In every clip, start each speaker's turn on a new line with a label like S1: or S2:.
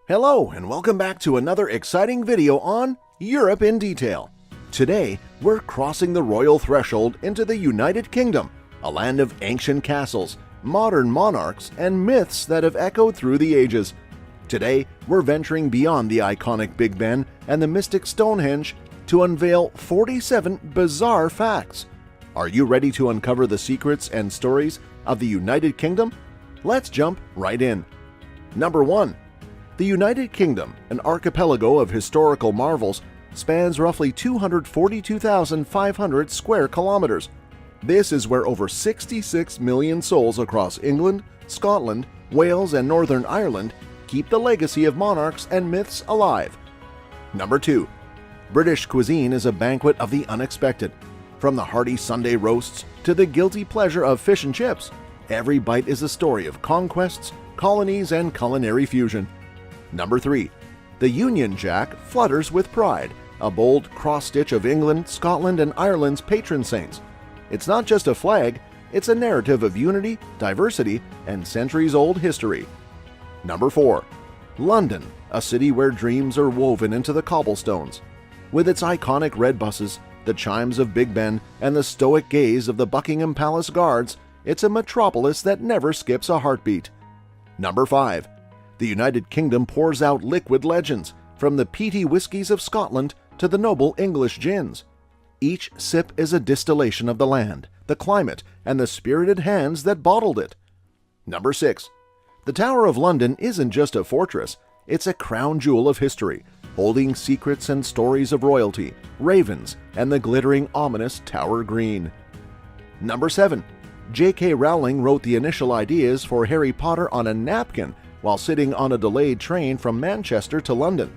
S1: Hello and welcome back to another exciting video on Europe in Detail. Today, we're crossing the royal threshold into the United Kingdom, a land of ancient castles, modern monarchs, and myths that have echoed through the ages. Today, we're venturing beyond the iconic Big Ben and the mystic Stonehenge to unveil 47 bizarre facts. Are you ready to uncover the secrets and stories of the United Kingdom? Let's jump right in. Number 1. The United Kingdom, an archipelago of historical marvels, spans roughly 242,500 square kilometers. This is where over 66 million souls across England, Scotland, Wales, and Northern Ireland keep the legacy of monarchs and myths alive. Number 2. British cuisine is a banquet of the unexpected. From the hearty Sunday roasts to the guilty pleasure of fish and chips, every bite is a story of conquests, colonies, and culinary fusion. Number 3. The Union Jack flutters with pride, a bold cross-stitch of England, Scotland, and Ireland's patron saints. It's not just a flag, it's a narrative of unity, diversity, and centuries-old history. Number 4. London, a city where dreams are woven into the cobblestones. With its iconic red buses, the chimes of Big Ben, and the stoic gaze of the Buckingham Palace guards, it's a metropolis that never skips a heartbeat. Number 5. The United Kingdom pours out liquid legends, from the peaty whiskies of Scotland to the noble English gins. Each sip is a distillation of the land, the climate, and the spirited hands that bottled it. Number 6. The Tower of London isn't just a fortress, it's a crown jewel of history, holding secrets and stories of royalty, ravens, and the glittering, ominous Tower Green. Number 7. J.K. Rowling wrote the initial ideas for Harry Potter on a napkin while sitting on a delayed train from Manchester to London.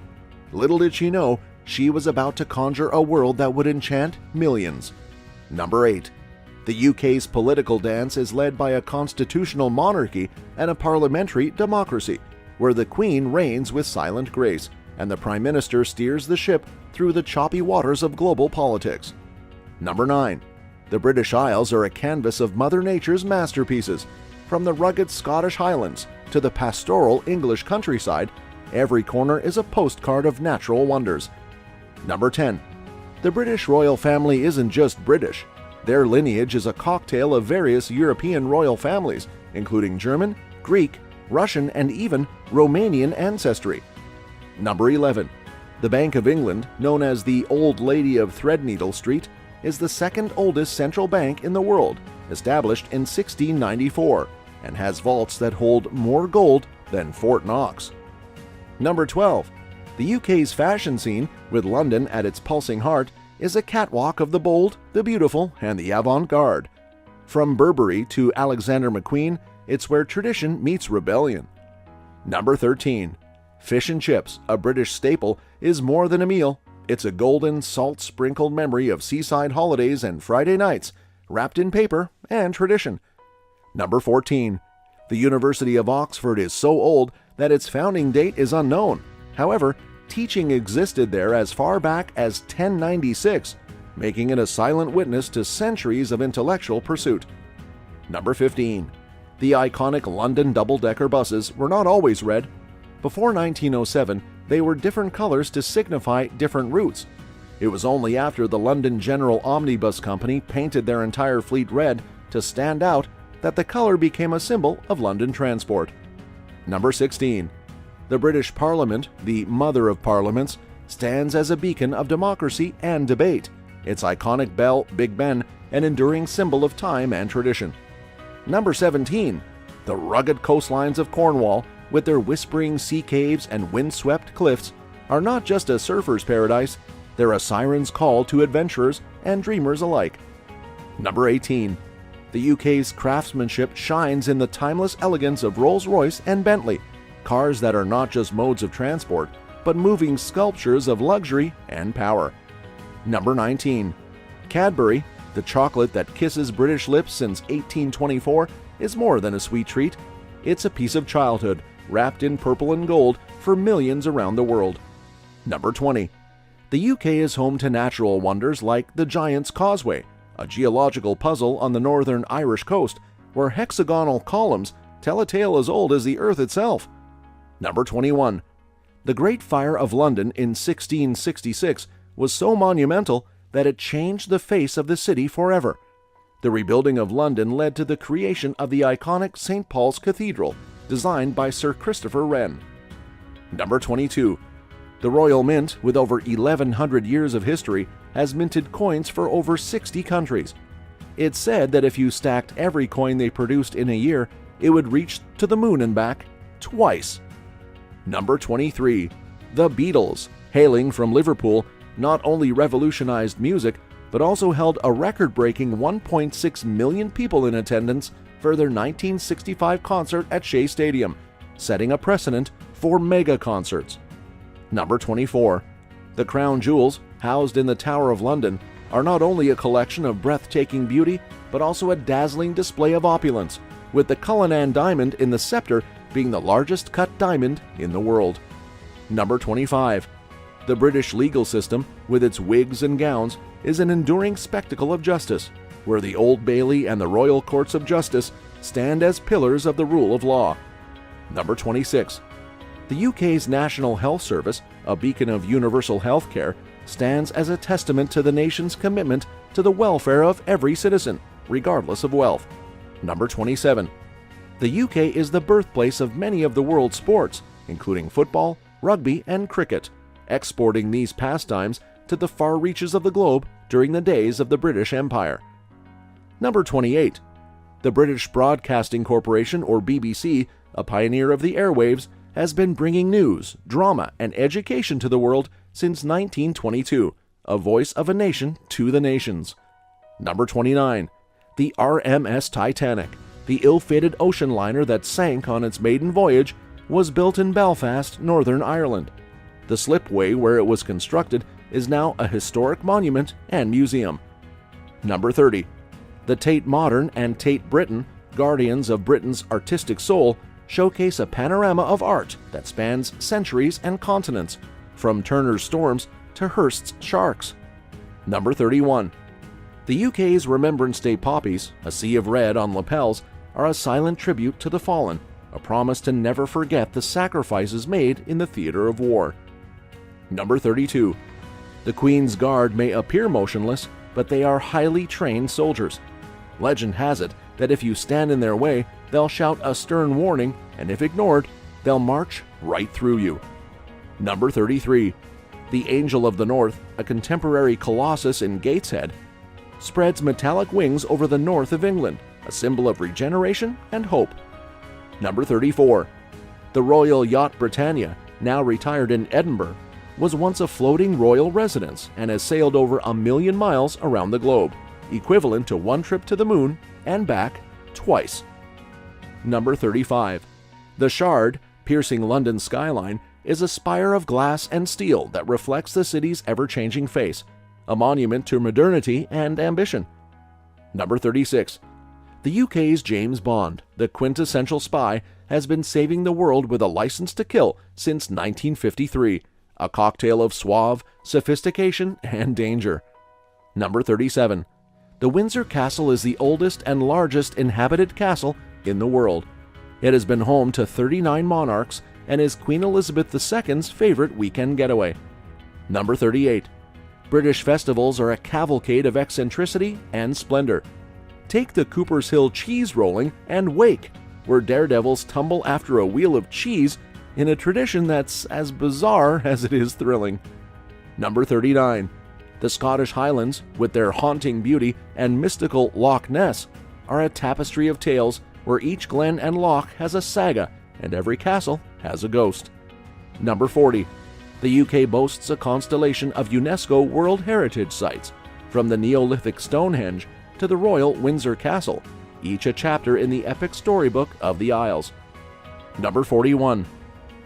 S1: Little did she know, she was about to conjure a world that would enchant millions. Number 8. The UK's political dance is led by a constitutional monarchy and a parliamentary democracy, where the Queen reigns with silent grace, and the Prime Minister steers the ship through the choppy waters of global politics. Number 9. The British Isles are a canvas of Mother Nature's masterpieces. From the rugged Scottish Highlands to the pastoral English countryside, every corner is a postcard of natural wonders. Number 10. The British royal family isn't just British. Their lineage is a cocktail of various European royal families, including German, Greek, Russian, and even Romanian ancestry. Number 11. The Bank of England, known as the Old Lady of Threadneedle Street, is the second oldest central bank in the world, established in 1694, and has vaults that hold more gold than Fort Knox. Number 12. The UK's fashion scene, with London at its pulsing heart, is a catwalk of the bold, the beautiful, and the avant-garde. From Burberry to Alexander McQueen, it's where tradition meets rebellion. Number 13. Fish and chips, a British staple, is more than a meal. It's a golden, salt-sprinkled memory of seaside holidays and Friday nights, wrapped in paper and tradition. Number 14. The University of Oxford is so old that its founding date is unknown. However, teaching existed there as far back as 1096, making it a silent witness to centuries of intellectual pursuit. Number 15. The iconic London double-decker buses were not always red. Before 1907, they were different colors to signify different routes. It was only after the London General Omnibus Company painted their entire fleet red to stand out that the color became a symbol of London transport. Number 16. The British Parliament, the mother of parliaments, stands as a beacon of democracy and debate. Its iconic bell, Big Ben, an enduring symbol of time and tradition. Number 17. The rugged coastlines of Cornwall, with their whispering sea caves and windswept cliffs, are not just a surfer's paradise, they're a siren's call to adventurers and dreamers alike. Number 18. The UK's craftsmanship shines in the timeless elegance of Rolls-Royce and Bentley, cars that are not just modes of transport, but moving sculptures of luxury and power. Number 19. Cadbury, the chocolate that kisses British lips since 1824, is more than a sweet treat. It's a piece of childhood, wrapped in purple and gold for millions around the world. Number 20. The UK is home to natural wonders like the Giant's Causeway, a geological puzzle on the northern Irish coast, where hexagonal columns tell a tale as old as the Earth itself. Number 21. The Great Fire of London in 1666 was so monumental that it changed the face of the city forever. The rebuilding of London led to the creation of the iconic St. Paul's Cathedral, designed by Sir Christopher Wren. Number 22. The Royal Mint, with over 1,100 years of history, has minted coins for over 60 countries. It's said that if you stacked every coin they produced in a year, it would reach to the moon and back twice. Number 23. The Beatles, hailing from Liverpool, not only revolutionized music, but also held a record-breaking 1.6 million people in attendance for their 1965 concert at Shea Stadium, setting a precedent for mega concerts. Number 24. The Crown Jewels, housed in the Tower of London, are not only a collection of breathtaking beauty, but also a dazzling display of opulence, with the Cullinan diamond in the scepter being the largest cut diamond in the world. Number 25. The British legal system, with its wigs and gowns, is an enduring spectacle of justice, where the Old Bailey and the Royal Courts of Justice stand as pillars of the rule of law. Number 26. The UK's National Health Service, a beacon of universal health care, stands as a testament to the nation's commitment to the welfare of every citizen, regardless of wealth. Number 27. The UK is the birthplace of many of the world's sports, including football, rugby, and cricket, exporting these pastimes to the far reaches of the globe during the days of the British Empire. Number 28. The British Broadcasting Corporation, or BBC, a pioneer of the airwaves, has been bringing news, drama, and education to the world since 1922, a voice of a nation to the nations. Number 29. The RMS Titanic, the ill-fated ocean liner that sank on its maiden voyage, was built in Belfast, Northern Ireland. The slipway where it was constructed is now a historic monument and museum. Number 30. The Tate Modern and Tate Britain, guardians of Britain's artistic soul, showcase a panorama of art that spans centuries and continents, from Turner's Storms to Hearst's Sharks. Number 31. The UK's Remembrance Day poppies, a sea of red on lapels, are a silent tribute to the fallen, a promise to never forget the sacrifices made in the theater of war. Number 32. The Queen's Guard may appear motionless, but they are highly trained soldiers. Legend has it that if you stand in their way, they'll shout a stern warning, and if ignored, they'll march right through you. Number 33. The Angel of the North, a contemporary colossus in Gateshead, spreads metallic wings over the north of England, a symbol of regeneration and hope. Number 34. The Royal Yacht Britannia, now retired in Edinburgh, was once a floating royal residence and has sailed over 1 million miles around the globe, equivalent to one trip to the moon and back twice. Number 35. The Shard, piercing London's skyline, is a spire of glass and steel that reflects the city's ever-changing face, a monument to modernity and ambition. Number 36. The UK's James Bond, the quintessential spy, has been saving the world with a license to kill since 1953, a cocktail of suave, sophistication, and danger. Number 37. The Windsor Castle is the oldest and largest inhabited castle in the world. It has been home to 39 monarchs and is Queen Elizabeth II's favorite weekend getaway. Number 38. British festivals are a cavalcade of eccentricity and splendor. Take the Cooper's Hill cheese rolling and Wake, where daredevils tumble after a wheel of cheese in a tradition that's as bizarre as it is thrilling. Number 39. The Scottish Highlands, with their haunting beauty and mystical Loch Ness, are a tapestry of tales where each glen and loch has a saga and every castle has a ghost. Number 40. The UK boasts a constellation of UNESCO World Heritage Sites, from the Neolithic Stonehenge to the Royal Windsor Castle, each a chapter in the epic storybook of the Isles. Number 41.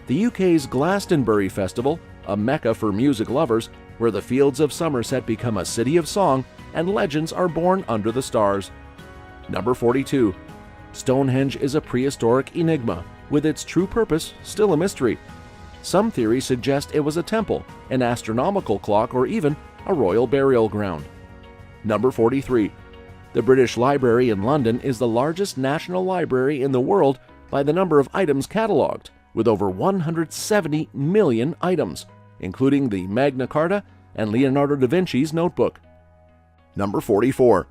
S1: The UK's Glastonbury Festival, a mecca for music lovers, where the fields of Somerset become a city of song and legends are born under the stars. Number 42. Stonehenge is a prehistoric enigma, with its true purpose still a mystery. Some theories suggest it was a temple, an astronomical clock, or even a royal burial ground. Number 43. The British Library in London is the largest national library in the world by the number of items catalogued, with over 170 million items, including the Magna Carta and Leonardo da Vinci's notebook. Number 44.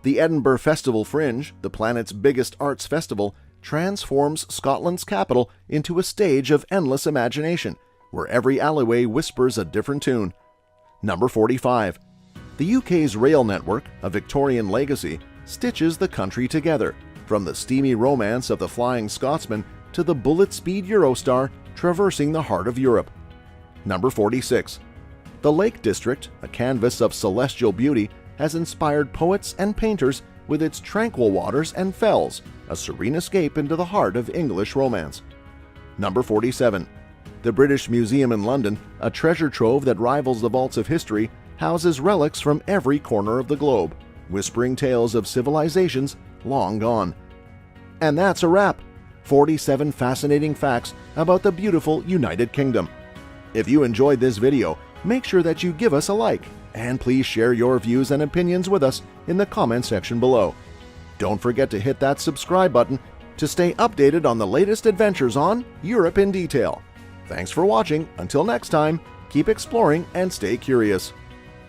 S1: The Edinburgh Festival Fringe, the planet's biggest arts festival, transforms Scotland's capital into a stage of endless imagination, where every alleyway whispers a different tune. Number 45. The UK's rail network, a Victorian legacy, stitches the country together, from the steamy romance of the Flying Scotsman to the bullet-speed Eurostar traversing the heart of Europe. Number 46. The Lake District, a canvas of celestial beauty, has inspired poets and painters with its tranquil waters and fells, a serene escape into the heart of English romance. Number 47. The British Museum in London, a treasure trove that rivals the vaults of history, houses relics from every corner of the globe, whispering tales of civilizations long gone. And that's a wrap! 47 fascinating facts about the beautiful United Kingdom. If you enjoyed this video, make sure that you give us a like, and please share your views and opinions with us in the comment section below. Don't forget to hit that subscribe button to stay updated on the latest adventures on Europe in Detail. Thanks for watching. Until next time, keep exploring and stay curious.